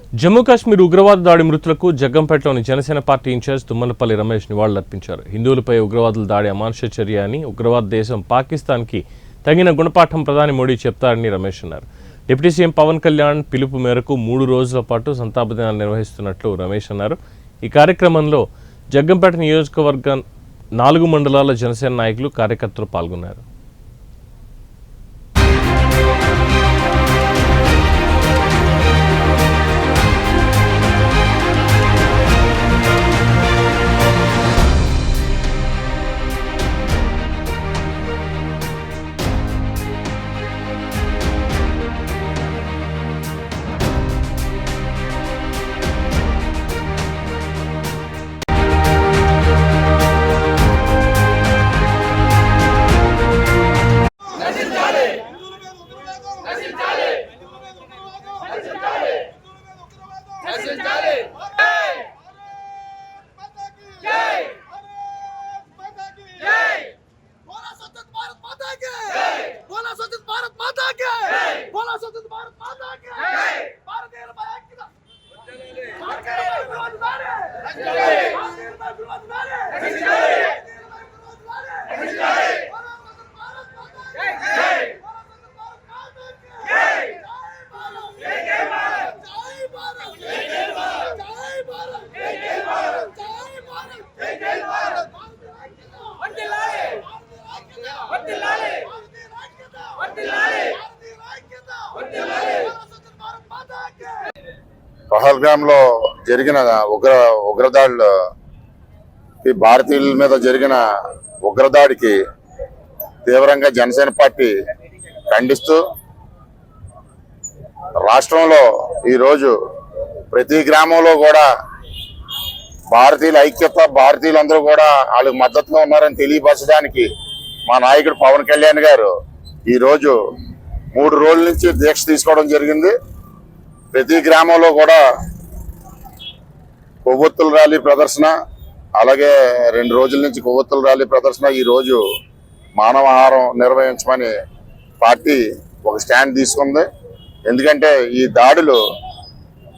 జమ్మూ కాశ్మీర్ ఉగ్రవాద దాడి మృతులకు జగ్గంపేటలోని Janasena party incharge Tummalapalli Ramesh నివాళులర్పించారు. హిందువులపై ఉగ్రవాదుల దాడి అమానుష చర్య అని, ఉగ్రవాద దేశం పాకిస్తాన్కి తగిన గుణపాఠం ప్రధాని మోడీ చెప్తారని రమేష్ అన్నారు. డిప్యూటీ సీఎం పవన్ కళ్యాణ్ పిలుపు మేరకు 3 రోజుల పాటు సంతాప దినాలు నిర్వహిస్తున్నట్లు రమేష్ అన్నారు. ఈ కార్యక్రమంలో జగ్గంపేట నియోజకవర్గం 4 మండలాల జనసేన నాయకులు, కార్యకర్తలు పాల్గొన్నారు. పహల్గామ్లో జరిగిన ఉగ్రదాడిలో భారతీయుల మీద జరిగిన ఉగ్రదాడికి తీవ్రంగా జనసేన పార్టీ ఖండిస్తూ రాష్ట్రంలో ఈరోజు ప్రతి గ్రామంలో కూడా భారతీయుల ఐక్యత, భారతీయులందరూ కూడా వాళ్ళకి మద్దతుగా ఉన్నారని తెలియపరచడానికి మా నాయకుడు పవన్ కళ్యాణ్ గారు ఈరోజు 3 రోజుల నుంచి దీక్ష తీసుకోవడం జరిగింది. ప్రతి గ్రామంలో కూడా కొవ్వొత్తుల ర్యాలీ ప్రదర్శన, అలాగే 2 రోజుల నుంచి కొవ్వొత్తుల ర్యాలీ ప్రదర్శన, ఈరోజు మానవాహారం నిర్వహించమని పార్టీ ఒక స్టాండ్ తీసుకుంది. ఎందుకంటే ఈ దాడులు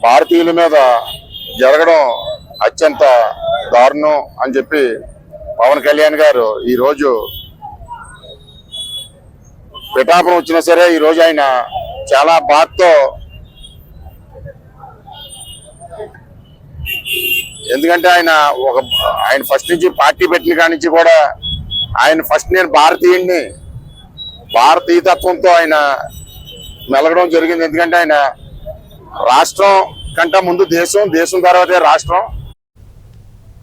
భారతీయుల మీద జరగడం అత్యంత దారుణం అని చెప్పి పవన్ కళ్యాణ్ గారు ఈరోజు పిఠాపురం వచ్చినా సరే ఈరోజు ఆయన చాలా బాధతో, ఎందుకంటే ఆయన ఫస్ట్ నుంచి పార్టీ పెట్టిన కాడి నుంచి కూడా ఆయన ఫస్ట్ నేను భారతీయుడిని, భారతీయతత్వంతో ఆయన మెలగడం జరిగింది. ఎందుకంటే ఆయన రాష్ట్రం కంటే ముందు దేశం, దేశం తర్వాతే రాష్ట్రం.